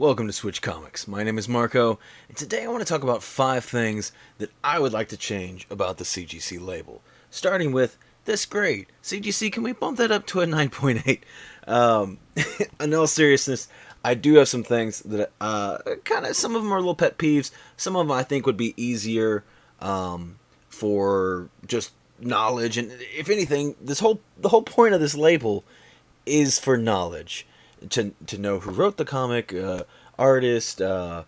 Welcome to Switch Comics. My name is Marco, and today I want to talk about 5 things that I would like to change about the CGC label. Starting with, this grade. CGC, can we bump that up to a 9.8? In all seriousness, I do have some things that, some of them are little pet peeves. Some of them I think would be easier for just knowledge. And if anything, the whole point of this label is for knowledge. To know who wrote the comic, artist, the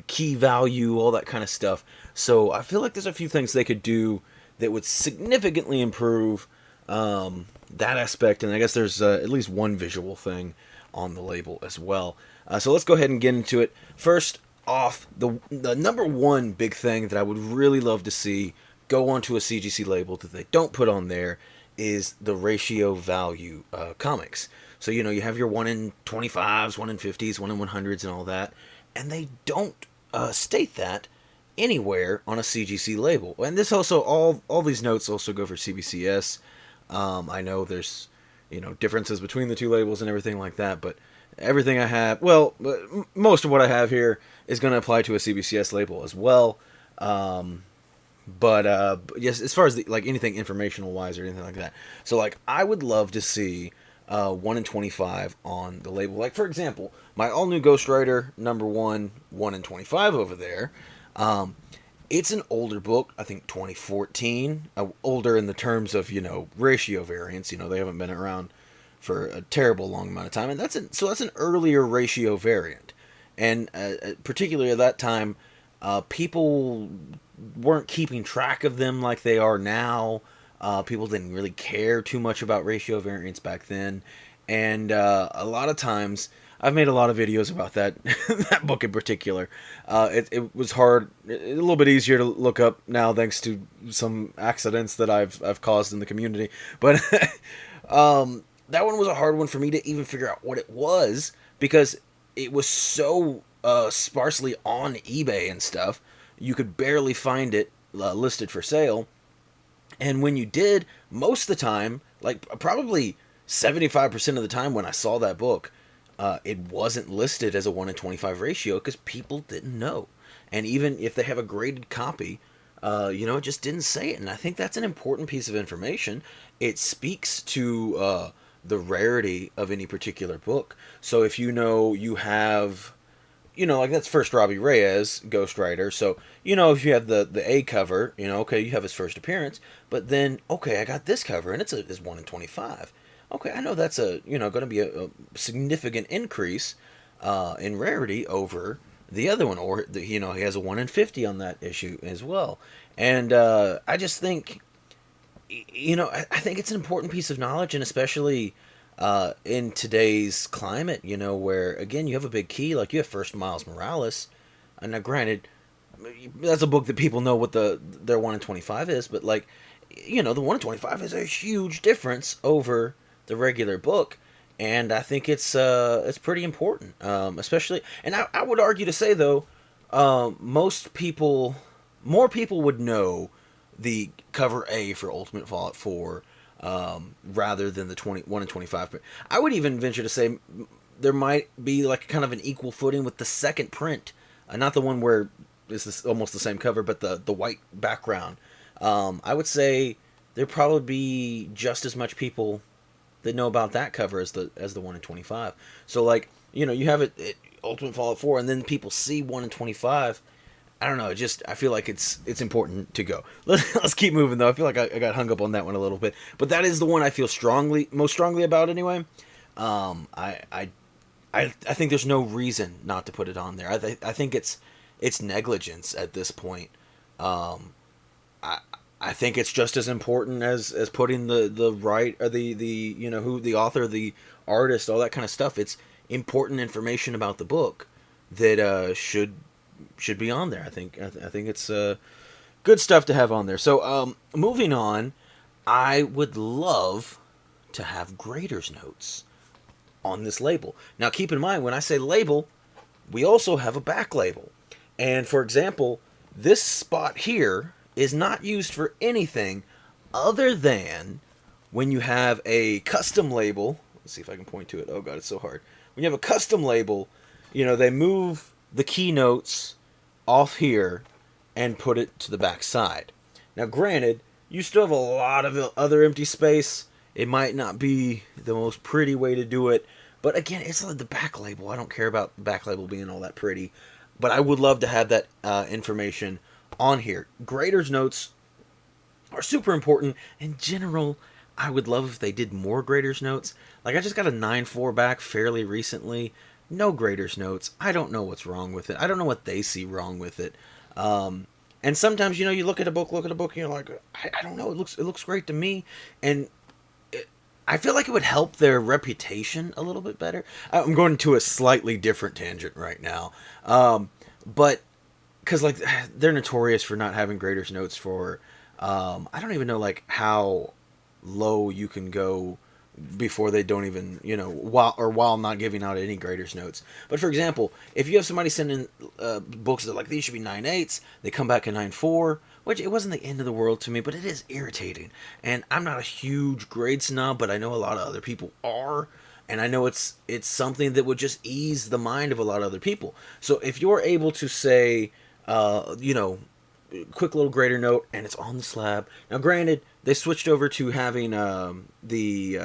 key value, all that kind of stuff. So I feel like there's a few things they could do that would significantly improve that aspect. And I guess there's at least one visual thing on the label as well. So let's go ahead and get into it. First off, the number one big thing that I would really love to see go onto a CGC label that they don't put on there is the ratio value comics. So, you have your 1 in 25s, 1 in 50s, 1 in 100s, and all that. And they don't state that anywhere on a CGC label. And this also, all these notes also go for CBCS. I know there's, differences between the two labels and everything like that. But everything I have, most of what I have here is going to apply to a CBCS label as well. But yes, as far as anything informational wise or anything like that. So I would love to see 1 in 25 on the label. Like, for example, my all new Ghost Rider number 1 in 25 over there. It's an older book, I think 2014. Older in the terms of, ratio variants. They haven't been around for a terrible long amount of time. And that's an earlier ratio variant. And particularly at that time, people weren't keeping track of them like they are now. People didn't really care too much about ratio variants back then. And a lot of times, I've made a lot of videos about that that book in particular. It was hard, a little bit easier to look up now thanks to some accidents that I've caused in the community. But that one was a hard one for me to even figure out what it was, because it was so sparsely on eBay and stuff. You could barely find it listed for sale. And when you did, most of the time, probably 75% of the time when I saw that book, it wasn't listed as a 1 in 25 ratio because people didn't know. And even if they have a graded copy, it just didn't say it. And I think that's an important piece of information. It speaks to the rarity of any particular book. So if you have... that's first Robbie Reyes, Ghost Rider. So, if you have the A cover, okay, you have his first appearance. But then, okay, I got this cover, and it's 1 in 25. Okay, I know that's going to be a significant increase in rarity over the other one. Or, he has a 1 in 50 on that issue as well. And I just think, I think it's an important piece of knowledge, and especially... in today's climate, where, again, you have a big key, you have First Miles Morales, and now granted, that's a book that people know what their 1 in 25 is, but, the 1 in 25 is a huge difference over the regular book, and I think it's pretty important, especially, and I would argue to say, though, more people would know the cover A for Ultimate Fallout 4, rather than the 1 in 25. But I would even venture to say there might be kind of an equal footing with the second print, not the one where it's almost the same cover, but the white background. I would say there probably be just as much people that know about that cover as the 1 in 25. So you have it Ultimate Fallout 4, and then people see 1 in 25. I don't know. I feel like it's important to go. Let's keep moving, though. I feel like I got hung up on that one a little bit, but that is the one I feel most strongly about anyway. I think there's no reason not to put it on there. I think it's negligence at this point. I think it's just as important as putting the right, or the who the author, the artist, all that kind of stuff. It's important information about the book that should be on there. I think it's good stuff to have on there. So moving on, I would love to have grader's notes on this label. Now keep in mind, when I say label, we also have a back label. And for example, this spot here is not used for anything other than when you have a custom label. Let's see if I can point to it. Oh god, it's so hard. When you have a custom label they move the keynotes off here and put it to the back side. Now, granted, you still have a lot of other empty space. It might not be the most pretty way to do it, but again, it's like the back label. I don't care about the back label being all that pretty, but I would love to have that information on here. Graders notes are super important. In general, I would love if they did more graders notes. Like, I just got a 9.4 back fairly recently. No graders notes. I don't know what's wrong with it. I don't know what they see wrong with it. And sometimes, you look at a book, and you're like, I don't know. It looks great to me. And I feel like it would help their reputation a little bit better. I'm going to a slightly different tangent right now. But because, like, they're notorious for not having graders notes for, I don't even know, like, how low you can go before they don't even, while not giving out any graders notes. But for example, if you have somebody sending books that are like, these should be 9.8s, they come back at 9.4, which it wasn't the end of the world to me, but it is irritating. And I'm not a huge grade snob, but I know a lot of other people are. And I know it's something that would just ease the mind of a lot of other people. So if you're able to say, quick little grader note, and it's on the slab. Now, granted, they switched over to having the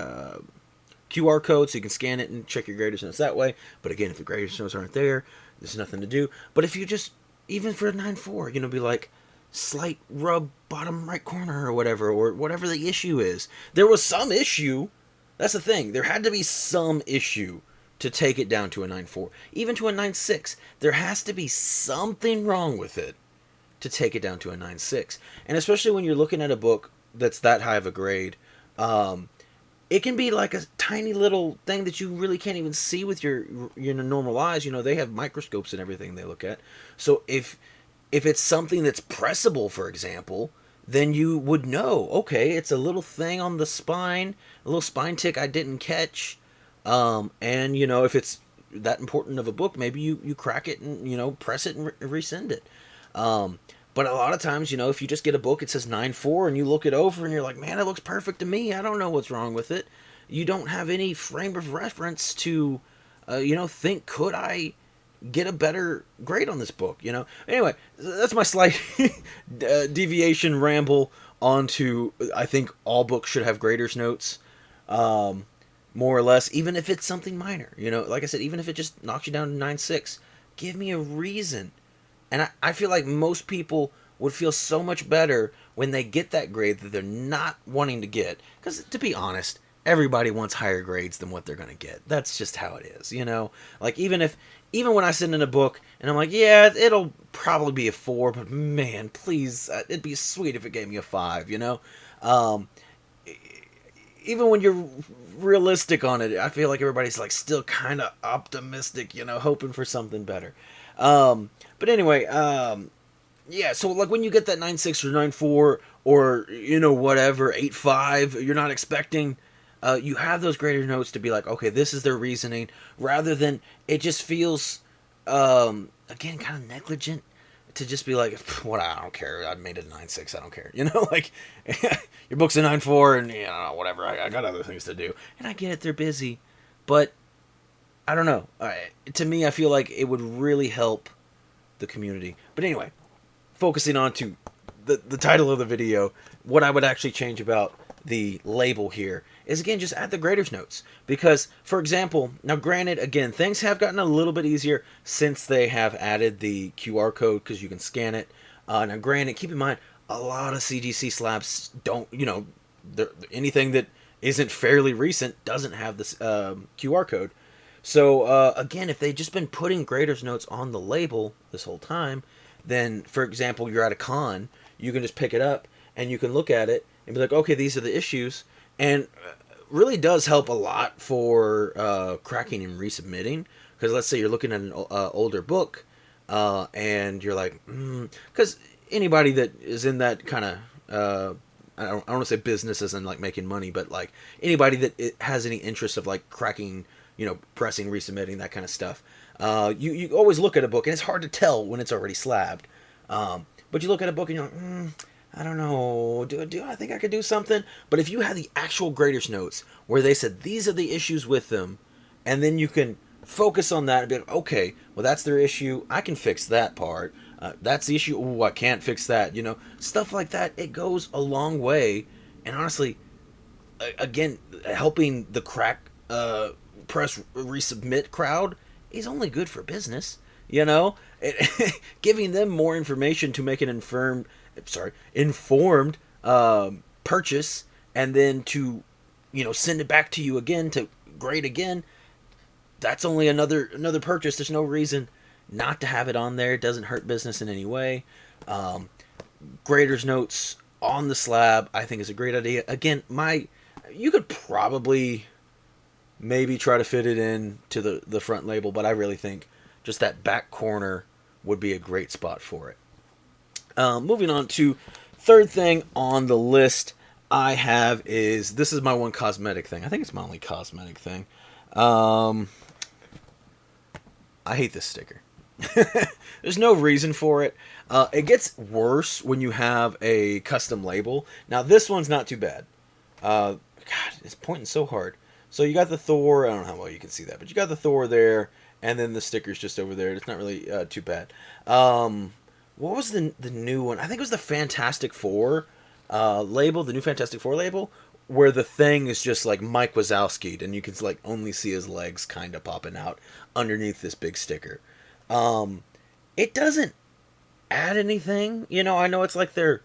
QR code, so you can scan it and check your graders notes that way. But again, if the graders notes aren't there, there's nothing to do. But if you just, even for a 9.4, be like, slight rub bottom right corner or whatever the issue is. There was some issue. That's the thing. There had to be some issue to take it down to a 9.4. Even to a 9.6. There has to be something wrong with it to take it down to a 9.6. And especially when you're looking at a book that's that high of a grade, it can be like a tiny little thing that you really can't even see with your normal eyes. They have microscopes and everything they look at. So if it's something that's pressable, for example, then you would know, okay, it's a little thing on the spine, a little spine tick I didn't catch. And, if it's that important of a book, maybe you crack it and, press it and resend it. But a lot of times, if you just get a book, it says 9.4, and you look it over and you're like, man, it looks perfect to me. I don't know what's wrong with it. You don't have any frame of reference to, think, could I get a better grade on this book? Anyway, that's my slight deviation ramble onto, I think all books should have graders notes, more or less, even if it's something minor. Like I said, even if it just knocks you down to 9.6, give me a reason. And I feel like most people would feel so much better when they get that grade that they're not wanting to get. Because, to be honest, everybody wants higher grades than what they're going to get. That's just how it is, Like, even when I send in a book and I'm like, yeah, it'll probably be a 4, but man, please, it'd be sweet if it gave me a 5, Even when you're realistic on it, I feel like everybody's like still kind of optimistic, hoping for something better. But anyway, yeah, so like when you get that 9.6 or 9.4 or, whatever, 8.5, you're not expecting, you have those grader notes to be like, okay, this is their reasoning, rather than it just feels, again, kind of negligent to just be like, what, I don't care, I made it a 9.6, I don't care, like, your book's a 9.4, and, whatever, I got other things to do, and I get it, they're busy, but I don't know. To me, I feel like it would really help the community. But anyway, focusing on to the title of the video, what I would actually change about the label here is, again, just add the graders notes. Because, for example, now granted, again, things have gotten a little bit easier since they have added the QR code because you can scan it. Now granted, keep in mind, a lot of CGC slabs don't, anything that isn't fairly recent doesn't have this QR code. So, again, if they've just been putting graders notes on the label this whole time, then, for example, you're at a con, you can just pick it up, and you can look at it, and be like, okay, these are the issues, and really does help a lot for cracking and resubmitting, because let's say you're looking at an older book, and you're like, because anybody that is in that kind of, I don't want to say business as in, like, making money, but, like, anybody that has any interest of, like, cracking, pressing, resubmitting, that kind of stuff. You always look at a book, and it's hard to tell when it's already slabbed. But you look at a book, and you're like, I don't know, do I think I could do something? But if you have the actual graders notes, where they said, these are the issues with them, and then you can focus on that and be like, okay, well, that's their issue. I can fix that part. That's the issue. Oh, I can't fix that. Stuff like that. It goes a long way. And honestly, again, helping the crack press resubmit crowd is only good for business. Giving them more information to make an informed purchase, and then to send it back to you again to grade again. That's only another purchase. There's no reason not to have it on there. It doesn't hurt business in any way. Grader's notes on the slab, I think, is a great idea. Again, you could probably maybe try to fit it in to the front label, but I really think just that back corner would be a great spot for it. Moving on to third thing on the list I have is, this is my one cosmetic thing. I think it's my only cosmetic thing. I hate this sticker. There's no reason for it. It gets worse when you have a custom label. Now, this one's not too bad. God, it's pointing so hard. So you got the Thor. I don't know how well you can see that, but you got the Thor there, and then the sticker's just over there. It's not really too bad. What was the new one? I think it was the Fantastic Four label, the new Fantastic Four label, where the Thing is just like Mike Wazowski'd, and you can like only see his legs kind of popping out underneath this big sticker. It doesn't add anything. I know it's like their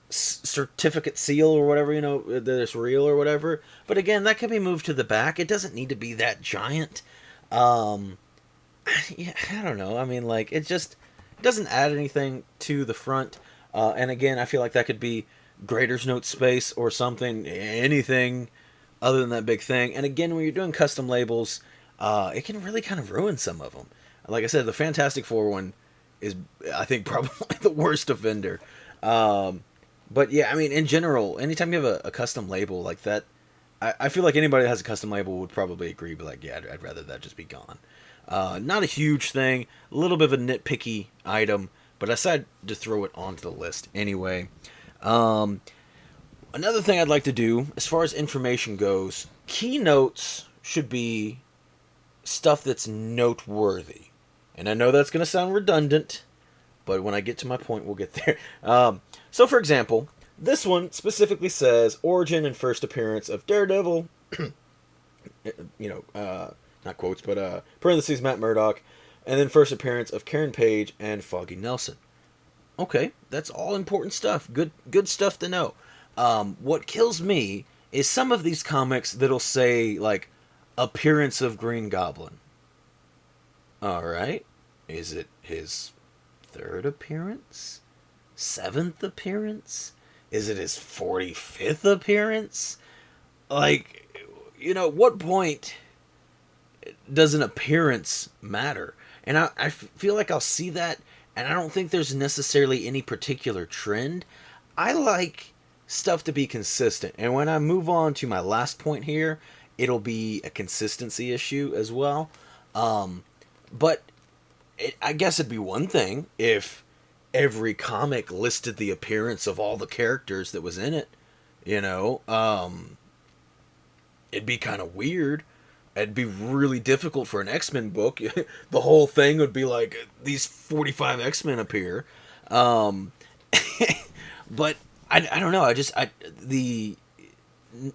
certificate seal or whatever, that it's real or whatever. But again, that can be moved to the back. It doesn't need to be that giant. Yeah, I don't know. I mean, like, it doesn't add anything to the front. And again, I feel like that could be grader's note space or something, anything other than that big thing. And again, when you're doing custom labels, it can really kind of ruin some of them. Like I said, the Fantastic Four one is, I think, probably the worst offender. But yeah, I mean, in general, anytime you have a custom label like that, I feel like anybody that has a custom label would probably agree, but like, yeah, I'd rather that just be gone. Not a huge thing, a little bit of a nitpicky item, but I decided to throw it onto the list anyway. Another thing I'd like to do, as far as information goes, keynotes should be stuff that's noteworthy. And I know that's going to sound redundant, but when I get to my point, we'll get there. So, for example, this one specifically says origin and first appearance of Daredevil, not quotes, but parentheses, Matt Murdock, and then first appearance of Karen Page and Foggy Nelson. Okay, that's all important stuff. Good stuff to know. What kills me is some of these comics that'll say, like, appearance of Green Goblin. Alright. Is it his third appearance? Seventh appearance? Is it his 45th appearance? Like, what point does an appearance matter? And I feel like I'll see that, and I don't think there's necessarily any particular trend. I like stuff to be consistent. And when I move on to my last point here, it'll be a consistency issue as well. But I guess it'd be one thing if every comic listed the appearance of all the characters that was in it. It'd be kind of weird. It'd be really difficult for an X-Men book. The whole thing would be like, these 45 X-Men appear. But I don't know. The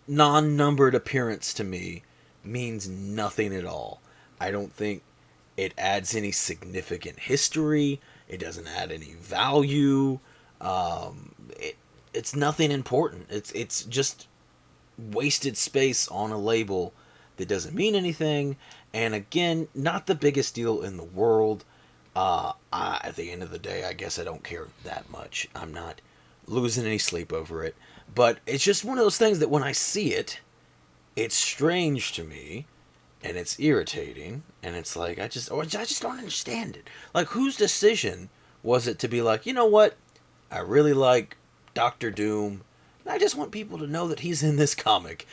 non-numbered appearance to me means nothing at all. I don't think it adds any significant history. It doesn't add any value. It's nothing important. It's just wasted space on a label that doesn't mean anything. And again, not the biggest deal in the world. At the end of the day, I guess I don't care that much. I'm not losing any sleep over it. But it's just one of those things that when I see it, it's strange to me. And it's irritating, and it's like, I just don't understand it. Like, whose decision was it to be like, you know what? I really like Doctor Doom. And I just want people to know that he's in this comic.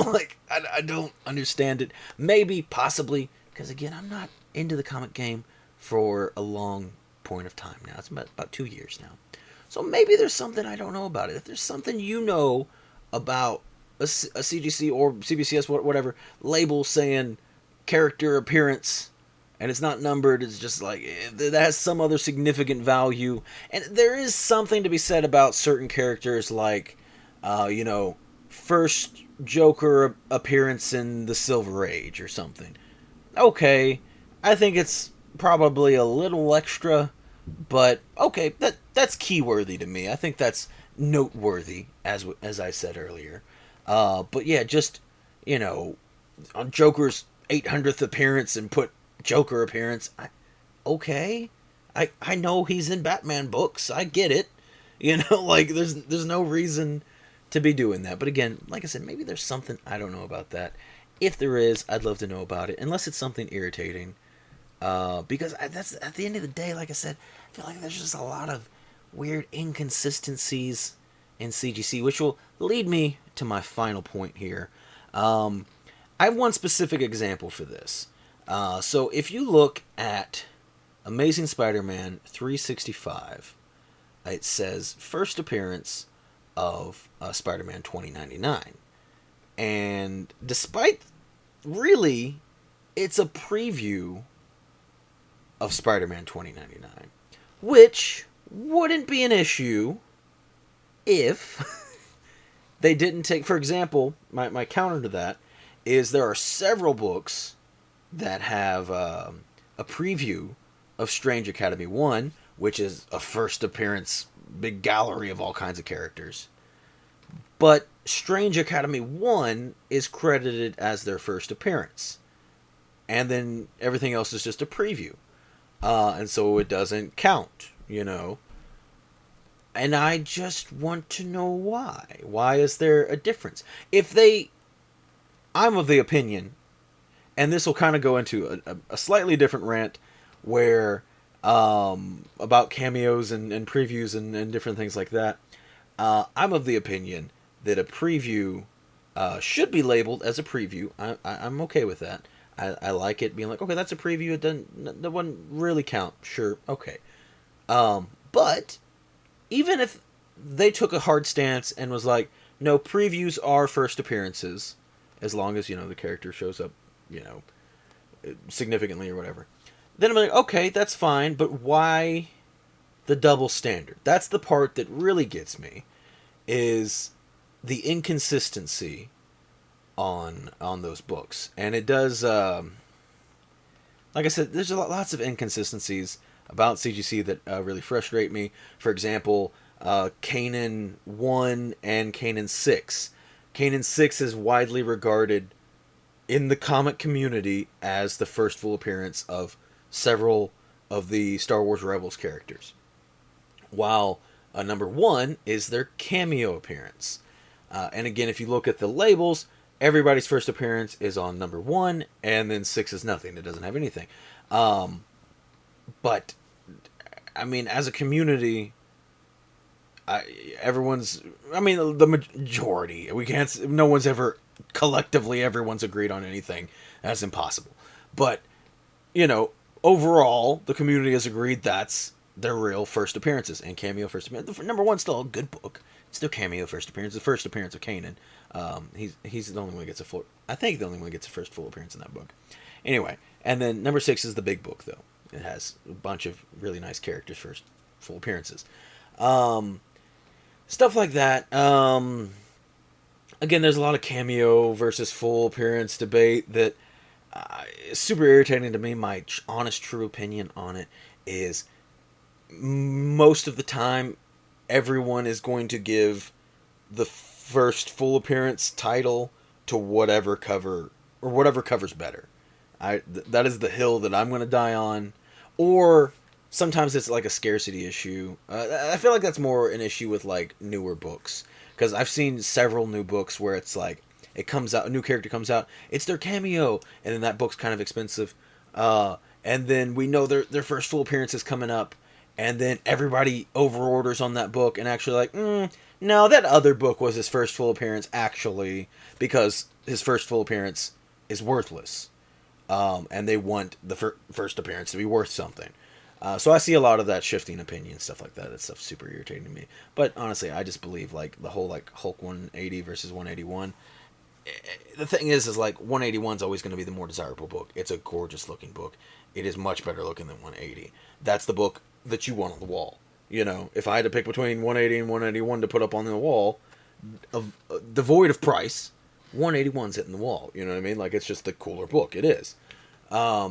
Like, I don't understand it. Maybe, possibly, because again, I'm not into the comic game for a long point of time now. It's about 2 years now. So maybe there's something I don't know about it. If there's something you know about a CGC or CBCS, whatever, label saying character appearance and it's not numbered, it's just like that has some other significant value. And there is something to be said about certain characters, like, you know, first Joker appearance in the Silver Age or something. Okay, I think it's probably a little extra, but okay, that's keyworthy to me. I think that's noteworthy, as I said earlier. But yeah, just, you know, on Joker's 800th appearance and put Joker appearance. Okay, I know he's in Batman books. I get it. You know, like there's no reason to be doing that. But again, like I said, maybe there's something I don't know about that. If there is, I'd love to know about it. Unless it's something irritating, because that's at the end of the day, like I said, I feel like there's just a lot of weird inconsistencies in CGC, which will lead me to my final point here. I have one specific example for this. So if you look at Amazing Spider-Man 365, it says first appearance of Spider-Man 2099. And despite, really, it's a preview of Spider-Man 2099, which wouldn't be an issue if they didn't take, for example, my counter to that is there are several books that have a preview of Strange Academy 1, which is a first appearance, big gallery of all kinds of characters. But Strange Academy 1 is credited as their first appearance. And then everything else is just a preview. And so it doesn't count, you know. And I just want to know why. Why is there a difference? I'm of the opinion, and this will kind of go into a slightly different rant where about cameos and previews and different things like that. I'm of the opinion that a preview should be labeled as a preview. I'm okay with that. I like it being like, okay, that's a preview. It doesn't really count. Sure, okay. But even if they took a hard stance and was like, no, previews are first appearances, as long as, you know, the character shows up, you know, significantly or whatever, then I'm like, okay, that's fine, but why the double standard? That's the part that really gets me, is the inconsistency on those books. And it does, like I said, there's lots of inconsistencies about CGC that really frustrate me. For example, Kanan 1 and Kanan 6. Kanan 6 is widely regarded in the comic community as the first full appearance of several of the Star Wars Rebels characters, while number 1 is their cameo appearance. And again, if you look at the labels, everybody's first appearance is on number 1, and then 6 is nothing. It doesn't have anything. But, I mean, as a community, the majority, no one's ever, collectively, everyone's agreed on anything. That's impossible. But, you know, overall, the community has agreed that's their real first appearances, and cameo first appearance. Number 1's still a good book. It's their cameo first appearance, the first appearance of Kanan. He's the only one that gets the only one that gets a first full appearance in that book. Anyway, and then number 6 is the big book, though. It has a bunch of really nice characters' first full appearances. Stuff like that. Again, there's a lot of cameo versus full appearance debate that is super irritating to me. My honest, true opinion on it is most of the time, everyone is going to give the first full appearance title to whatever cover, or whatever cover's better. That is the hill that I'm going to die on. Or sometimes it's like a scarcity issue. I feel like that's more an issue with like newer books, because I've seen several new books where it's like it comes out, a new character comes out, it's their cameo, and then that book's kind of expensive, and then we know their first full appearance is coming up, and then everybody over orders on that book and actually like, no, that other book was his first full appearance actually, because his first full appearance is worthless, and they want the first appearance to be worth something. So I see a lot of that shifting opinion, stuff like that. That stuff's super irritating to me. But honestly, I just believe like the whole like Hulk 180 versus 181. the thing is like 181 is always going to be the more desirable book. It's a gorgeous looking book. It is much better looking than 180. That's the book that you want on the wall. You know, if I had to pick between 180 and 181 to put up on the wall, devoid of price, 181's hitting the wall. You know what I mean? Like, it's just the cooler book. It is. I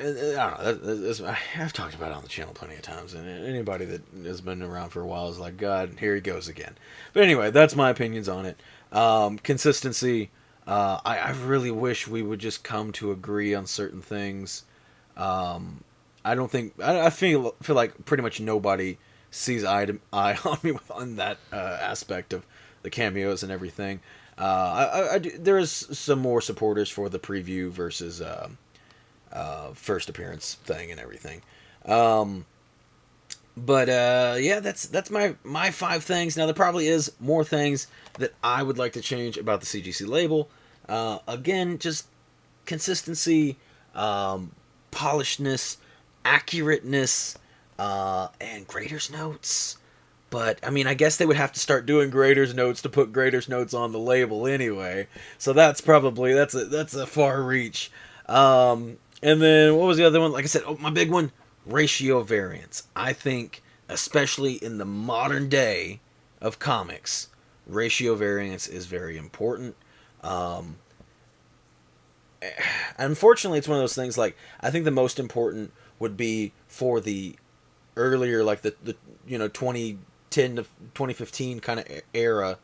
don't know. I've talked about it on the channel plenty of times, and anybody that has been around for a while is like, God, here he goes again. But anyway, that's my opinions on it. Consistency. I really wish we would just come to agree on certain things. I don't think I feel like pretty much nobody sees eye on me on that aspect of the cameos and everything. There is some more supporters for the preview versus first appearance thing and everything. But yeah, that's my 5 things. Now there probably is more things that I would like to change about the CGC label. Again, just consistency, polishedness, accurateness, and grader's notes. But I mean, I guess they would have to start doing grader's notes to put grader's notes on the label anyway. So that's a far reach. And then what was the other one? Like I said, my big one, ratio variance. I think, especially in the modern day of comics, ratio variance is very important. Unfortunately, it's one of those things, like, I think the most important would be for the earlier, like the 2010 to 2015 kind of era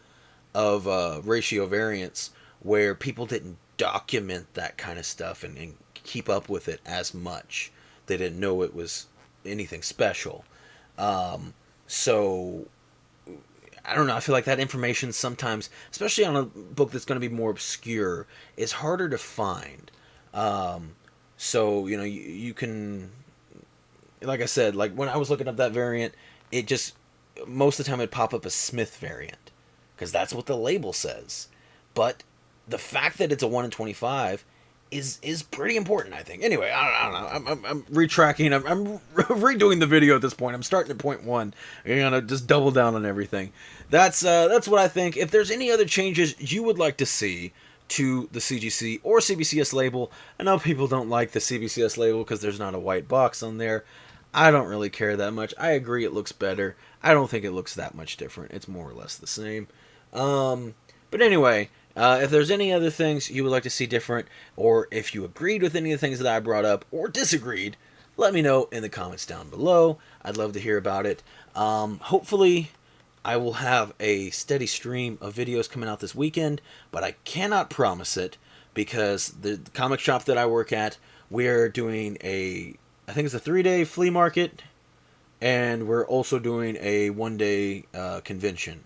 of ratio variance, where people didn't document that kind of stuff and keep up with it as much. They didn't know it was anything special. So I don't know. I feel like that information sometimes, especially on a book that's going to be more obscure, is harder to find. So you can, like I said, like when I was looking up that variant, it just most of the time it'd pop up a Smith variant because that's what the label says. But the fact that it's a 1 in 25 is pretty important, I think. Anyway, I don't know. I'm retracking. I'm redoing the video at this point. I'm starting at point 1. I'm gonna just double down on everything. That's what I think. If there's any other changes you would like to see to the CGC or CBCS label, I know people don't like the CBCS label because there's not a white box on there. I don't really care that much. I agree it looks better. I don't think it looks that much different. It's more or less the same. But anyway, if there's any other things you would like to see different, or if you agreed with any of the things that I brought up, or disagreed, let me know in the comments down below. I'd love to hear about it. Hopefully, I will have a steady stream of videos coming out this weekend, but I cannot promise it, because the comic shop that I work at, we're doing I think it's a 3-day flea market, and we're also doing a 1-day convention.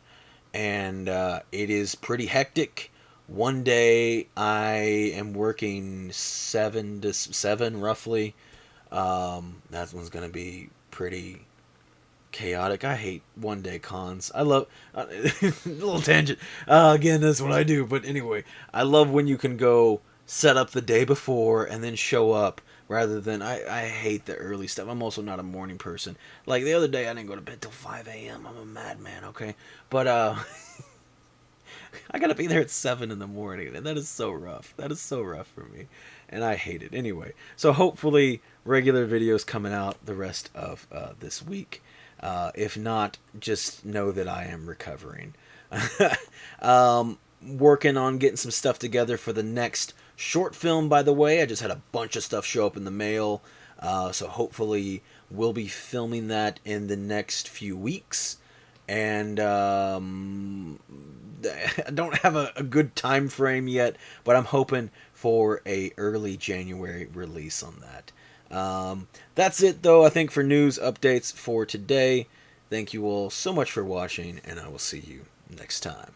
And it is pretty hectic. One day I am working 7 to 7 roughly. That one's going to be pretty chaotic. I hate 1-day cons. I love a little tangent. Again, that's what I do. But anyway, I love when you can go set up the day before and then show up, rather than I hate the early stuff. I'm also not a morning person. Like the other day, I didn't go to bed till 5 a.m. I'm a madman, okay? But I gotta be there at 7 in the morning, and that is so rough. That is so rough for me, and I hate it. Anyway, so hopefully regular videos coming out the rest of this week. If not, just know that I am recovering. Working on getting some stuff together for the next short film, by the way. I just had a bunch of stuff show up in the mail, so hopefully we'll be filming that in the next few weeks. And I don't have a good time frame yet, but I'm hoping for a early January release on that. That's it, though, I think, for news updates for today. Thank you all so much for watching, and I will see you next time.